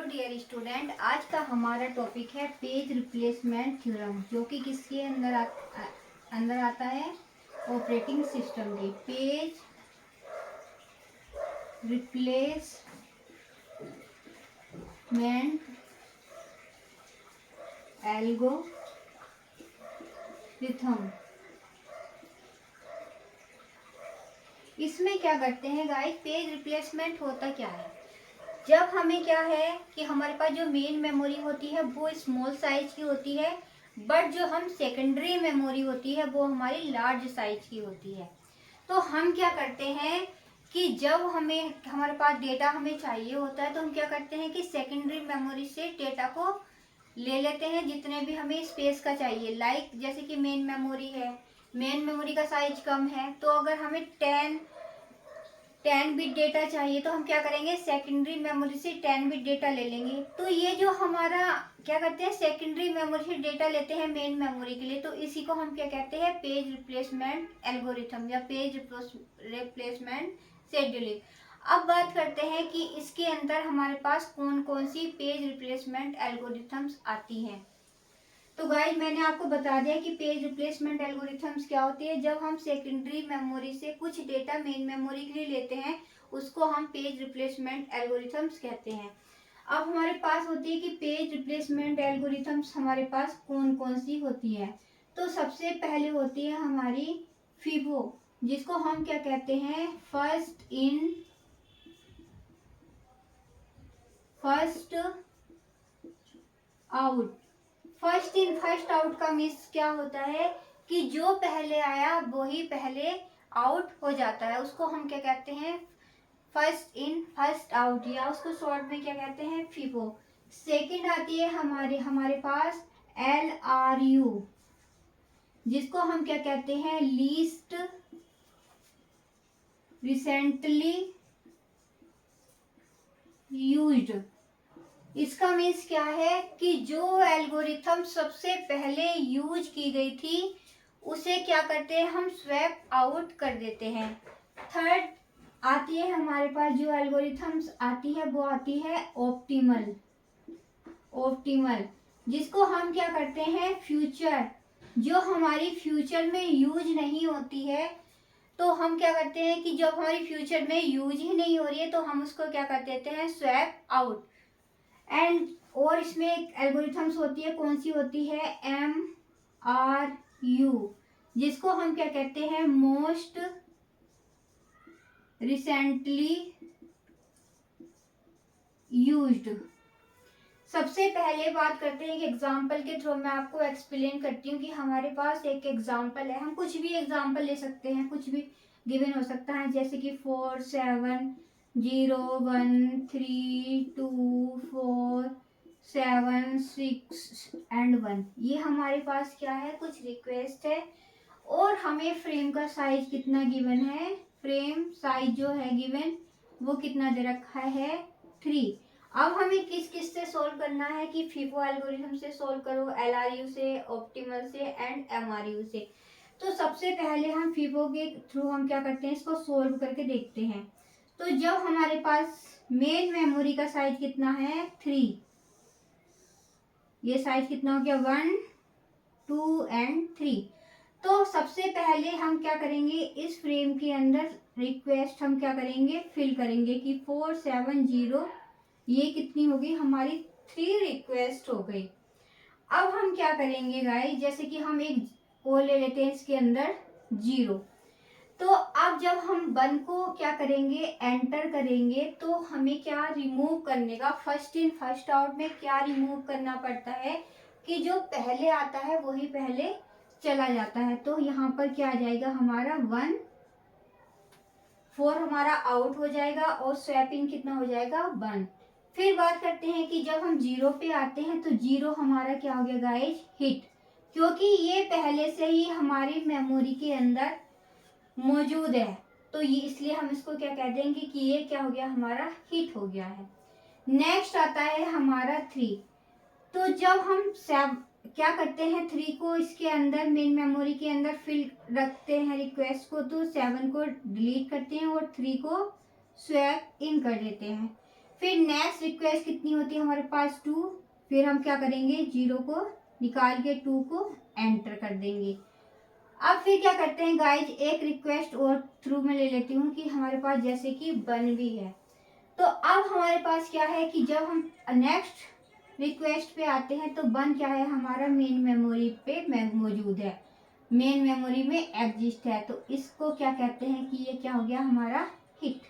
Dear student, आज का हमारा टॉपिक है पेज रिप्लेसमेंट थ्योरम, जो कि किसके अंदर आता है, ऑपरेटिंग सिस्टम के पेज रिप्लेसमेंट एल्गोरिथम। इसमें क्या करते हैं गाइस, पेज रिप्लेसमेंट होता क्या है, जब हमें क्या है कि हमारे पास जो मेन मेमोरी होती है वो स्मॉल साइज की होती है, बट जो हम सेकेंडरी मेमोरी होती है वो हमारी लार्ज साइज की होती है। तो हम क्या करते हैं कि जब हमारे पास डेटा हमें चाहिए होता है तो हम क्या करते हैं कि सेकेंडरी मेमोरी से डेटा को ले लेते हैं, जितने भी हमें स्पेस का चाहिए। लाइक जैसे कि मेन मेमोरी है, मेन मेमोरी का साइज कम है, तो अगर हमें 10 बिट डेटा चाहिए तो हम क्या करेंगे, सेकेंडरी मेमोरी से 10 बिट डेटा ले लेंगे। तो ये जो हमारा क्या करते हैं, सेकेंडरी मेमोरी से डेटा लेते हैं मेन मेमोरी के लिए, तो इसी को हम क्या कहते हैं, पेज रिप्लेसमेंट एल्गोरिथम या पेज रिप्लेसमेंट शेड्यूलिंग। अब बात करते हैं कि इसके अंदर हमारे पास कौन कौन सी पेज रिप्लेसमेंट एल्गोरिथम्स आती हैं। तो गाइस, मैंने आपको बता दिया कि पेज रिप्लेसमेंट एल्गोरिथम्स क्या होती है। जब हम सेकेंडरी मेमोरी से कुछ डेटा मेन मेमोरी के लिए लेते हैं, उसको हम पेज रिप्लेसमेंट एल्गोरिथम्स कहते हैं। अब हमारे पास होती है कि पेज रिप्लेसमेंट एल्गोरिथम्स हमारे पास कौन कौन सी होती है। तो सबसे पहले होती है हमारी फीबो, जिसको हम क्या कहते हैं, first in first out. First in first out का मीन्स क्या होता है कि जो पहले आया वही पहले आउट हो जाता है, उसको हम क्या कहते हैं, फर्स्ट इन फर्स्ट आउट, या उसको शॉर्ट में क्या कहते हैं, फीबो। सेकंड आती है हमारे पास LRU, जिसको हम क्या कहते हैं, लीस्ट रिसेंटली यूज्ड। इसका मीन्स क्या है कि जो एल्गोरिथम सबसे पहले यूज की गई थी उसे क्या करते हैं, हम स्वैप आउट कर देते हैं। थर्ड आती है हमारे पास जो एल्गोरिथम्स आती है वो आती है ऑप्टिमल, जिसको हम क्या करते हैं, फ्यूचर, जो हमारी फ्यूचर में यूज नहीं होती है, तो हम क्या करते हैं कि जब हमारी फ्यूचर में यूज ही नहीं हो रही है तो हम उसको क्या कर देते हैं, स्वैप आउट। एंड और इसमें एक एल्गोरिथम्स होती है, कौन सी होती है, MRU, जिसको हम क्या कहते हैं, मोस्ट रिसेंटली यूज्ड। सबसे पहले बात करते हैं कि एग्जाम्पल के थ्रू मैं आपको एक्सप्लेन करती हूँ कि हमारे पास एक एग्जाम्पल है, हम कुछ भी एग्जाम्पल ले सकते हैं, कुछ भी गिवन हो सकता है, जैसे कि 4 7 0 1 3 2 4 7 6 एंड 1। ये हमारे पास क्या है, कुछ रिक्वेस्ट है, और हमें फ्रेम का साइज कितना गिवन है, फ्रेम साइज जो है गिवन वो कितना दे रखा है, 3। अब हमें किस किस से सोल्व करना है कि फीबो एल्गोरिथम से सोल्व करो, LRU से, ऑप्टिमल से एंड MRU से। तो सबसे पहले हम फीबो के थ्रू हम क्या करते हैं, इसको सोल्व करके देखते हैं। तो जब हमारे पास मेन मेमोरी का साइज कितना है, 3, ये साइज कितना हो गया, 1 2 एंड 3। तो सबसे पहले हम क्या करेंगे, इस फ्रेम के अंदर रिक्वेस्ट हम क्या करेंगे, फिल करेंगे कि 4 7 0, ये कितनी होगी हमारी, 3 रिक्वेस्ट हो गई। अब हम क्या करेंगे गाइस, जैसे कि हम एक को ले लेते हैं इसके अंदर 0। तो अब जब हम 1 को क्या करेंगे, एंटर करेंगे, तो हमें क्या रिमूव करने का, फर्स्ट इन फर्स्ट आउट में क्या रिमूव करना पड़ता है कि जो पहले आता है वही पहले चला जाता है। तो यहाँ पर क्या आ जाएगा हमारा 1 4 हमारा आउट हो जाएगा और स्वैपिंग कितना हो जाएगा, 1। फिर बात करते हैं कि जब हम 0 पे आते हैं तो 0 हमारा क्या हो गया गाइस, हिट, क्योंकि ये पहले से ही हमारी मेमोरी के अंदर मौजूद है, तो ये इसलिए हम इसको क्या कह देंगे कि ये क्या हो गया, हमारा हिट हो गया है। नेक्स्ट आता है हमारा 3। तो जब हम क्या करते हैं, 3 को इसके अंदर मेन मेमोरी के अंदर फिल रखते हैं रिक्वेस्ट को, तो 7 को डिलीट करते हैं और 3 को स्वैप इन कर देते हैं। फिर नेक्स्ट रिक्वेस्ट कितनी होती है हमारे पास 2, फिर हम क्या करेंगे 0 को निकाल के 2 को एंटर कर देंगे। अब फिर क्या करते हैं गाइज, एक रिक्वेस्ट और थ्रू में ले लेती हूँ कि हमारे पास जैसे कि 1 भी है। तो अब हमारे पास क्या है कि जब हम नेक्स्ट रिक्वेस्ट पे आते हैं तो 1 क्या है हमारा मेन मेमोरी पे मौजूद है, मेन मेमोरी में एग्जिस्ट है, तो इसको क्या कहते हैं कि ये क्या हो गया हमारा हिट।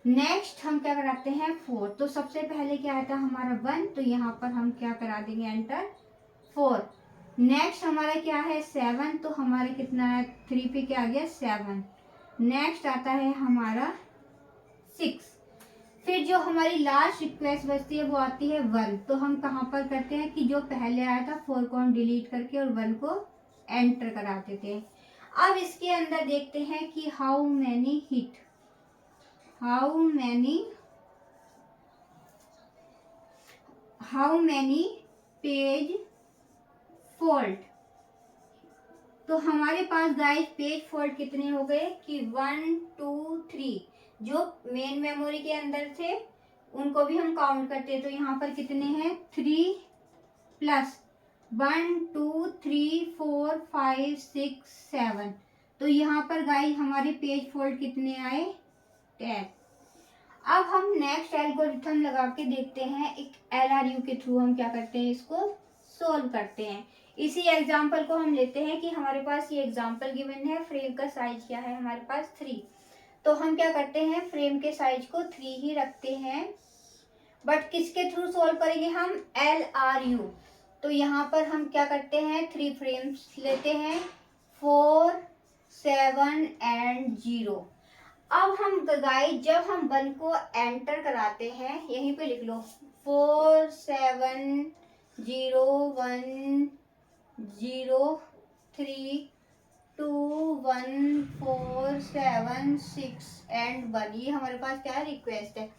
नेक्स्ट हम क्या कराते हैं 4, तो सबसे पहले क्या आया था हमारा 1, तो यहाँ पर हम क्या करा देंगे एंटर 4। नेक्स्ट हमारा क्या है 7, तो हमारा कितना है 3 पे क्या आ गया 7। नेक्स्ट आता है हमारा 6। फिर जो हमारी लास्ट रिक्वेस्ट बचती है वो आती है 1, तो हम कहाँ पर करते हैं कि जो पहले आया था 4 को हम डिलीट करके और 1 को एंटर करा देते हैं। अब इसके अंदर देखते हैं कि हाउ मैनी पेज फॉल्ट। तो हमारे पास गाइस पेज फॉल्ट कितने हो गए कि 1 2 3, जो मेन मेमोरी के अंदर थे उनको भी हम काउंट करते हैं, तो यहाँ पर कितने हैं 3 प्लस 1 2 3 4 5 6 7, तो यहाँ पर गाइस हमारे पेज फॉल्ट कितने आए 10। अब हम नेक्स्ट एल्गोरिथम लगा के देखते हैं, एक LRU के थ्रू हम क्या करते हैं इसको सोल्व करते हैं। इसी एग्जाम्पल को हम लेते हैं कि हमारे पास ये एग्जाम्पल गिवन है, फ्रेम का साइज क्या है हमारे पास 3, तो हम क्या करते हैं फ्रेम के साइज को 3 ही रखते हैं, बट किसके थ्रू सोल्व करेंगे हम LRU। तो यहाँ पर हम क्या करते हैं 3 फ्रेम्स लेते हैं 4 7 एंड 0। अब हम गाइस जब हम 1 को एंटर कराते हैं यहीं पे लिख लो 4 7 0 1 0 3 2 1 4 7 6 एंड 1, ये हमारे पास क्या है रिक्वेस्ट है।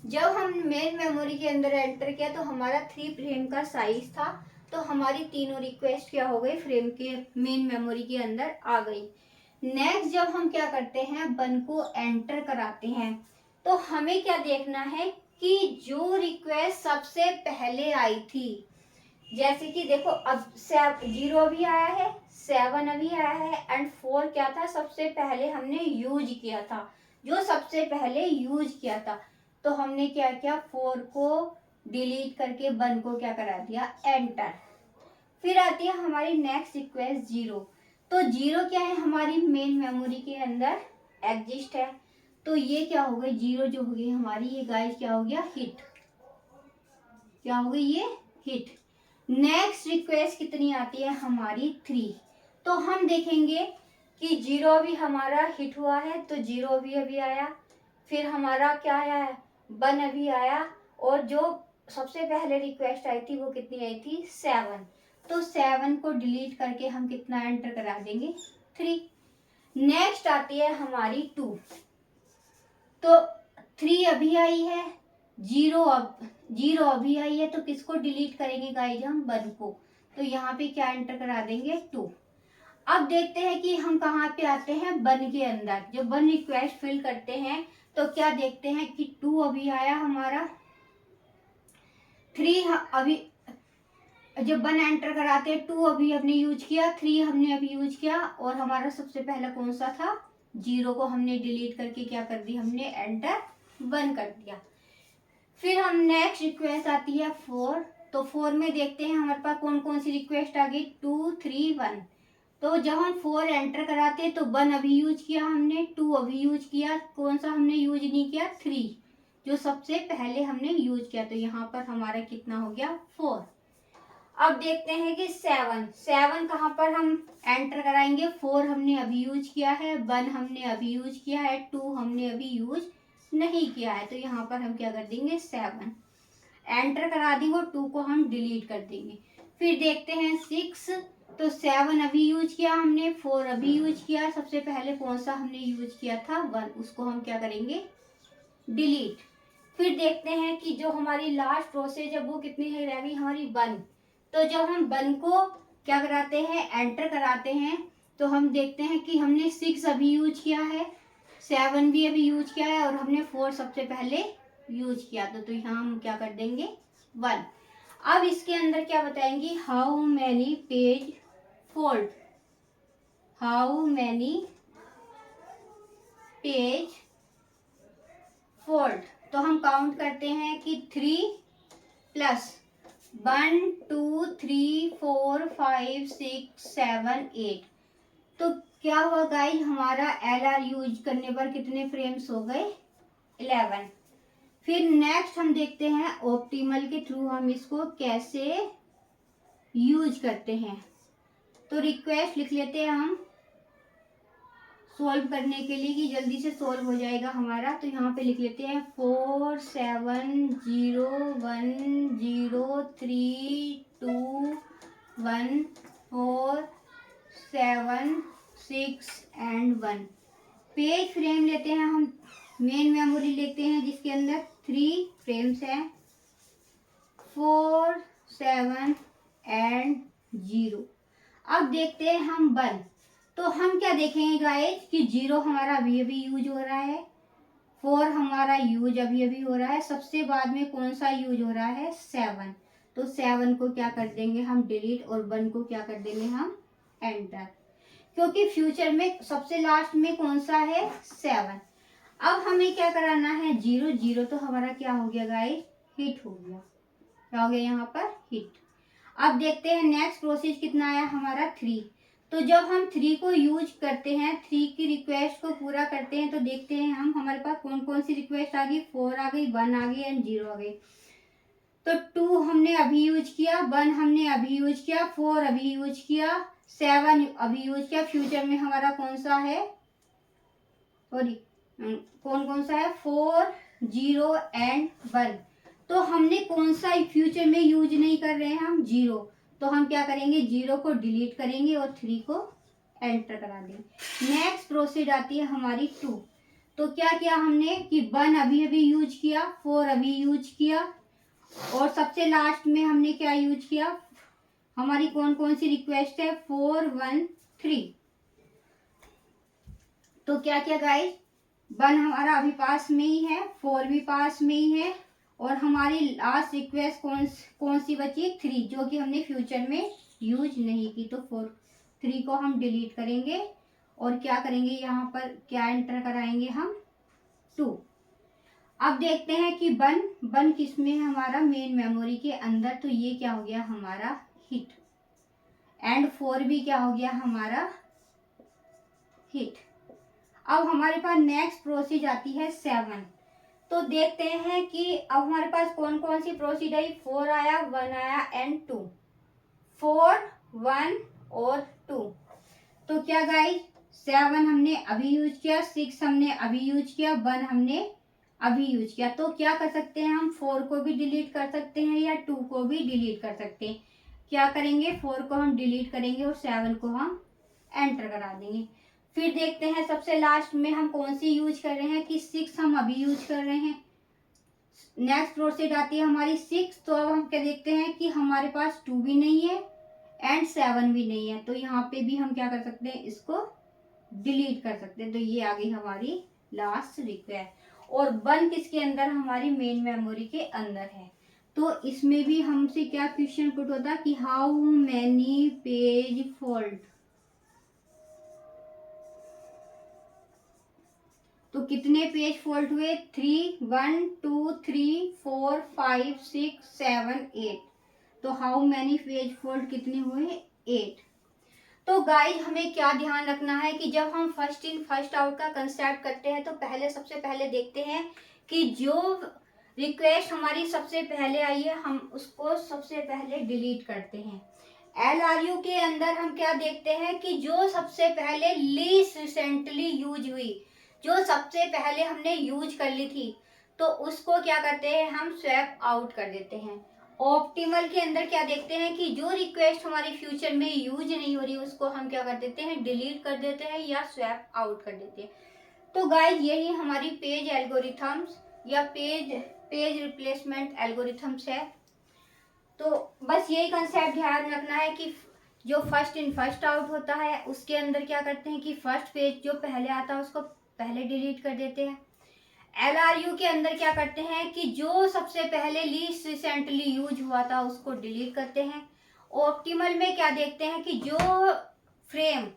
जब हम मेन मेमोरी के अंदर एंटर किया तो हमारा 3 फ्रेम का साइज था, तो हमारी तीनों रिक्वेस्ट क्या हो गई फ्रेम के मेन मेमोरी के अंदर आ गई। नेक्स्ट जब हम क्या करते हैं 1 को एंटर कराते हैं, तो हमें क्या देखना है कि जो रिक्वेस्ट सबसे पहले आई थी, जैसे कि देखो अब 0 अभी आया है, 7 अभी आया है एंड 4 क्या था सबसे पहले हमने यूज किया था, जो सबसे पहले यूज किया था, तो हमने क्या किया 4 को डिलीट करके 1 को क्या करा दिया एंटर। फिर आती है हमारी नेक्स्ट रिक्वेस्ट 0, तो 0 क्या है हमारी मेन मेमोरी के अंदर एग्जिस्ट है, तो ये क्या हो गई 0 जो हो गई हमारी ये गाइस क्या हो गया हिट, क्या हो गई ये हिट। नेक्स्ट रिक्वेस्ट कितनी आती है हमारी 3, तो हम देखेंगे कि 0 भी हमारा हिट हुआ है, तो 0 भी अभी आया, फिर हमारा क्या आया है 1 अभी आया, और जो सबसे पहले रिक्वेस्ट आई थी वो कितनी आई थी 7, तो 7 को डिलीट करके हम कितना एंटर करा देंगे 3। नेक्स्ट आती है हमारी 2, तो 3 अभी आई है, 0 अभी आई है, तो किसको डिलीट करेंगे गाइज हम 1 को, तो यहाँ पे क्या एंटर करा देंगे 2। अब देखते हैं कि हम कहाँ पे आते हैं 1 के अंदर, जब 1 रिक्वेस्ट फिल करते हैं तो क्या देखते हैं कि 2 अभी आया हमारा, 3 अभी जब 1 एंटर कराते हैं 2 अभी हमने यूज किया, 3 हमने अभी यूज किया, और हमारा सबसे पहला कौन सा था 0 को हमने डिलीट करके क्या कर दी हमने एंटर 1 कर दिया। फिर हम नेक्स्ट रिक्वेस्ट आती है 4, तो 4 में देखते हैं हमारे पास कौन कौन सी रिक्वेस्ट आ गई 2 3 1, तो जब हम 4 एंटर कराते हैं तो 1 अभी यूज किया हमने, 2 अभी यूज किया, कौन सा हमने यूज नहीं किया 3, जो सबसे पहले हमने यूज किया, तो यहाँ पर हमारा कितना हो गया 4। अब देखते हैं कि 7 कहाँ पर हम एंटर कराएंगे, 4 हमने अभी यूज किया है, 1 हमने अभी यूज किया है, 2 हमने अभी यूज नहीं किया है, तो यहाँ पर हम क्या कर देंगे 7 एंटर करा देंगे और 2 को हम डिलीट कर देंगे। फिर देखते हैं 6, तो 7 अभी यूज किया हमने, 4 अभी यूज किया, सबसे पहले कौन सा हमने यूज किया था 1, उसको हम क्या करेंगे डिलीट। फिर देखते हैं कि जो हमारी लास्ट प्रोसेस है वो कितनी है रह गई हमारी 1, तो जब हम 1 को क्या कराते हैं एंटर कराते हैं, तो हम देखते हैं कि हमने 6 अभी यूज किया है, 7 भी अभी यूज किया है, और हमने 4 सबसे पहले यूज किया, तो यहाँ हम क्या कर देंगे 1। अब इसके अंदर क्या बताएंगे, how many page fold, how many page fold. तो हम काउंट करते हैं कि 3 प्लस 1 2 3 4 5 6 7 8। तो क्या हुआ गाइस, हमारा LR यूज करने पर कितने फ्रेम्स हो गए 11। फिर नेक्स्ट हम देखते हैं ऑप्टिमल के थ्रू हम इसको कैसे यूज करते हैं। तो रिक्वेस्ट लिख लेते हैं हम सॉल्व करने के लिए कि जल्दी से सॉल्व हो जाएगा हमारा। तो यहाँ पे लिख लेते हैं 4 7 0 1 0 3 2 1 4 7 6 एंड 1। पेज फ्रेम लेते हैं हम, मेन मेमोरी लेते हैं जिसके अंदर 3 फ्रेम्स हैं 4 7 एंड 0। अब देखते हैं हम 1। तो हम क्या देखेंगे गाइस कि 0 हमारा अभी अभी यूज हो रहा है, 4 हमारा यूज अभी अभी हो रहा है, सबसे बाद में कौन सा यूज हो रहा है 7। तो 7 को क्या कर देंगे हम डिलीट और 1 को क्या कर देंगे हम एंटर, क्योंकि फ्यूचर में सबसे लास्ट में कौन सा है 7। अब हमें क्या कराना है 0 0, तो हमारा क्या हो गया गाइस हिट हो गया, क्या हो गया यहाँ पर हिट। अब देखते हैं नेक्स्ट प्रोसेस कितना आया हमारा 3। तो जब हम 3 को यूज करते हैं, 3 की रिक्वेस्ट को पूरा करते हैं, तो देखते हैं हम हमारे पास कौन कौन सी रिक्वेस्ट आ गई, 4 आ गई, 1 आ गई एंड 0 आ गई। तो 2 हमने अभी यूज किया, 1 हमने अभी यूज किया, 4 अभी यूज किया, 7 अभी यूज किया। फ्यूचर में हमारा कौन सा है, सॉरी कौन कौन सा है 4 0 एंड 1। तो हमने कौन सा फ्यूचर में यूज नहीं कर रहे हैं हम 0, तो हम क्या करेंगे 0 को डिलीट करेंगे और 3 को एंटर करा देंगे। नेक्स्ट प्रोसीड आती है हमारी 2। तो क्या किया हमने कि 1 अभी अभी यूज किया, 4 अभी यूज किया और सबसे लास्ट में हमने क्या यूज किया, हमारी कौन कौन सी रिक्वेस्ट है 4 1 3। तो क्या किया गाइस 1 हमारा अभी पास में ही है, 4 भी पास में ही है और हमारी लास्ट रिक्वेस्ट कौन सी बची 3, जो कि हमने फ्यूचर में यूज नहीं की। तो 3 को हम डिलीट करेंगे और क्या करेंगे यहाँ पर क्या एंटर कराएंगे हम 2। अब देखते हैं कि 1 किस में है हमारा मेन मेमोरी के अंदर, तो ये क्या हो गया हमारा हिट एंड 4 भी क्या हो गया हमारा हिट। अब हमारे पास नेक्स्ट प्रोसीज आती है 7। तो देखते हैं कि अब हमारे पास कौन कौन सी प्रोसीड आई, 4 आया, 1 आया एंड 2, 4 1 और 2। तो क्या गाइस 7 हमने अभी यूज किया, 6 हमने अभी यूज किया, 1 हमने अभी यूज किया। तो क्या कर सकते हैं हम 4 को भी डिलीट कर सकते हैं या 2 को भी डिलीट कर सकते हैं। क्या करेंगे 4 को हम डिलीट करेंगे और 7 को हम एंटर करा देंगे। फिर देखते हैं सबसे लास्ट में हम कौन सी यूज कर रहे हैं कि 6 हम अभी यूज कर रहे हैं। नेक्स्ट प्रोसीड आती है हमारी 6। तो अब हम क्या देखते हैं कि हमारे पास 2 भी नहीं है एंड 7 भी नहीं है, तो यहाँ पे भी हम क्या कर सकते हैं इसको डिलीट कर सकते हैं। तो ये आ गई हमारी लास्ट रिक्वेस्ट और 1 किसके अंदर हमारी मेन मेमोरी के अंदर है। तो इसमें भी हमसे क्या क्वेश्चन पुट होता कि हाउ मैनी पेज फोल्ड, तो कितने पेज फोल्ड हुए 3 1 2 3 4 5 6 7 8। तो हाउ मैनी पेज फोल्ड कितने हुए 8। तो गाइज हमें क्या ध्यान रखना है कि जब हम फर्स्ट इन फर्स्ट आउट का कंसेप्ट करते हैं तो सबसे पहले देखते हैं कि जो रिक्वेस्ट हमारी सबसे पहले आई है हम उसको सबसे पहले डिलीट करते हैं। LRU के अंदर हम क्या देखते हैं कि जो सबसे पहले लीस्ट रिसेंटली यूज हुई, जो सबसे पहले हमने यूज कर ली थी, तो उसको क्या करते हैं हम स्वैप आउट कर देते हैं। ऑप्टिमल के अंदर क्या देखते हैं कि जो रिक्वेस्ट हमारी फ्यूचर में यूज नहीं हो रही उसको हम क्या कर देते हैं डिलीट कर देते हैं या स्वैप आउट कर देते हैं। तो गाइस यही हमारी पेज एल्गोरिथम्स या पेज रिप्लेसमेंट एल्गोरिथम्स है। तो बस यही कंसेप्ट ध्यान रखना है कि जो फर्स्ट इन फर्स्ट आउट होता है उसके अंदर क्या करते हैं कि फर्स्ट पेज जो पहले आता है उसको पहले डिलीट कर देते हैं। LRU के अंदर क्या करते हैं कि जो सबसे पहले लीस्ट रिसेंटली यूज हुआ था उसको डिलीट करते हैं। ऑप्टिमल में क्या देखते हैं कि जो फ्रेम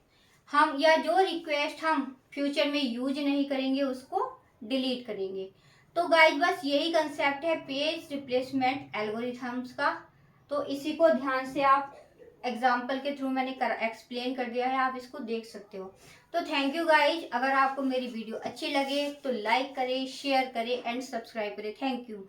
हम या जो रिक्वेस्ट हम फ्यूचर में यूज नहीं करेंगे उसको डिलीट करेंगे। तो गाइस बस यही कंसेप्ट है पेज रिप्लेसमेंट एल्गोरिथम्स का। तो इसी को ध्यान से आप एग्जाम्पल के थ्रू मैंने एक्सप्लेन कर दिया है, आप इसको देख सकते हो। तो थैंक यू गाइज। अगर आपको मेरी वीडियो अच्छी लगे तो लाइक करें, शेयर करें एंड सब्सक्राइब करें। Thank you.